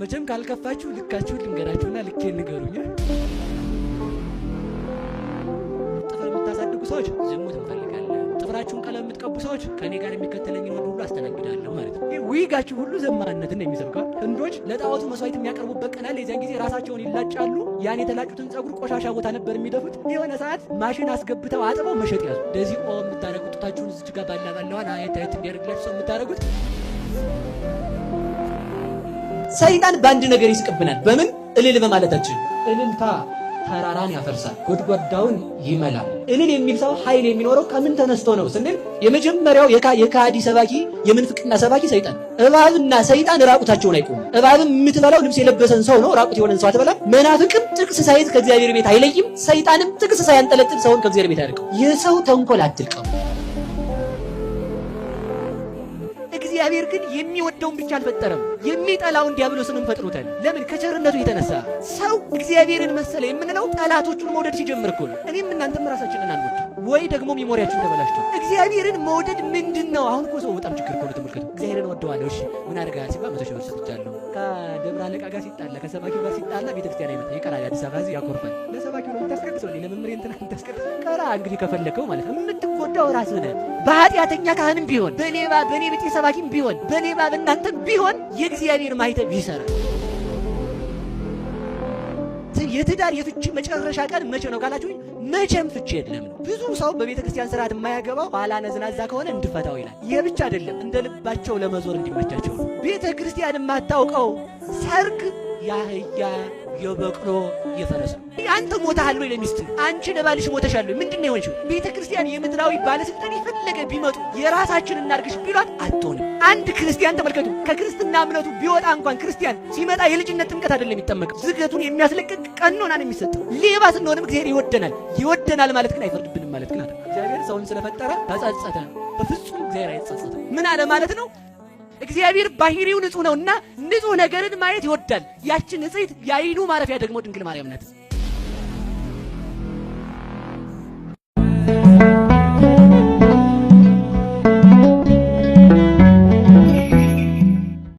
መቼም ካልከፋችሁ ልካችሁ ልንገራችሁና ልኬ ንገሩኝ። ጥፍር የምታሳድጉ ሰዎች ዝሙት እንፈልጋለን። ጥፍራችሁን ቀለም የምትቀቡ ሰዎች ከኔ ጋር የሚከተለኝን ወንድ ሁሉ አስተናግዳለሁ ማለት ነው። ዊጋችሁ ሁሉ ዘማነትን የሚሰብከው ህንዶች ለጣዖቱ መስዋዕት የሚያቀርቡበት ቀን አለ። የዚያን ጊዜ ራሳቸውን ይላጫሉ። ያን የተላጩትን ጸጉር ቆሻሻ ቦታ ነበር የሚደፉት። የሆነ ሰዓት ማሽን አስገብተው አጥበው መሸጥ ያዙ። እንደዚህ የምታረጉት ጡታችሁን እዚች ጋር ባላባለዋን አየት እንዲያደርግላችሁ ሰው የምታረጉት። ሰይጣን በአንድ ነገር ይስቅብናል። በምን? እልል በማለታችን። እልልታ ተራራን ያፈርሳል፣ ጎድጓዳውን ይመላል። እልል የሚል ሰው ኃይል የሚኖረው ከምን ተነስቶ ነው ስንል የመጀመሪያው የካዲ ሰባኪ የምንፍቅና ሰባኪ ሰይጣን። እባብና ሰይጣን ራቁታቸውን አይቆሙም። እባብም የምትበላው ልብስ የለበሰን ሰው ነው፣ ራቁት የሆነን ሰው አትበላም። መናፍቅም ጥቅስ ሳይዝ ከእግዚአብሔር ቤት አይለይም። ሰይጣንም ጥቅስ ሳያንጠለጥል ሰውን ከእግዚአብሔር ቤት አያርቀው። የሰው ተንኮል አትልቀሙ። እግዚአብሔር ግን የሚወደውን ብቻ አልፈጠረም፣ የሚጠላውን ዲያብሎስንም ፈጥሮታል። ለምን? ከቸርነቱ የተነሳ። ሰው እግዚአብሔርን መሰለ የምንለው ጠላቶቹን መውደድ ሲጀምር እኮ ነው። እኔም እናንተም ራሳችንን አንወድ ወይ ደግሞ ሚሞሪያችን ተበላሽቷል። እግዚአብሔርን መውደድ ምንድን ነው? አሁን እኮ ሰው በጣም ችግር እኮ ነው። ተመልከቱ። እግዚአብሔርን ወደዋለሁ፣ እሺ ምን አድርጋል ሲባል 100 ሺህ ብር ሰጥቻለሁ። ከደብረ አለቃ ጋር ሲጣላ፣ ከሰባኪው ጋር ሲጣላ ቤተክርስቲያን አይመጣ ይቀራል። አዲስ አበባ እዚህ ያኮርፋል። ለሰባኪው ነው የምታስቀድሰው፣ ለመምህር እንትና የምታስቀድሰው ቀራ። እንግዲህ ከፈለከው ማለት ነው። የምትጎዳው ራስህ ነህ። በኃጢአተኛ ካህንም ቢሆን በኔ ቤተ ሰባኪም ቢሆን በሌባ በእናንተም ቢሆን የእግዚአብሔር ማኅተም ይሰራል። የትዳር የፍቺ መጨረሻ ቀን መቼ ነው ካላችሁኝ፣ መቼም ፍቺ የለም ነው። ብዙ ሰው በቤተ ክርስቲያን ስርዓት የማያገባው ኋላ ነዝናዛ ከሆነ እንድፈታው ይላል። ይህ ብቻ አይደለም፣ እንደ ልባቸው ለመዞር እንዲመቻቸው ነው። ቤተ ክርስቲያን የማታውቀው ሰርግ ያህያ የበቅሎ የፈረስ ነው። አንተ ሞተሃል ወይ ለሚስት፣ አንቺ ለባልሽ ሞተሻል ወይ? ምንድን ነው የሆንሽው? ቤተ ክርስቲያን የምድራዊ ባለስልጣን የፈለገ ቢመጡ የራሳችን እናርግሽ ቢሏት አትሆንም። አንድ ክርስቲያን ተመልከቱ፣ ከክርስትና እምነቱ ቢወጣ እንኳን ክርስቲያን ሲመጣ የልጅነት ጥምቀት አይደለም የሚጠመቀው፣ ዝገቱን የሚያስለቅቅ ቀኖና ነው የሚሰጠው። ሌባ ስንሆንም እግዚአብሔር ይወደናል ማለት ግን አይፈርድብንም ማለት ግን አይደለም። እግዚአብሔር ሰውን ስለፈጠረ ተጸጸተ። በፍጹም እግዚአብሔር አይጸጸትም። ምን አለ ማለት ነው? እግዚአብሔር ባህሪው ንጹህ ነውና ንጹህ ነገርን ማየት ይወዳል። ያችን ንጽሕት የዓይኑ ማረፊያ ደግሞ ድንግል ማርያም ናት።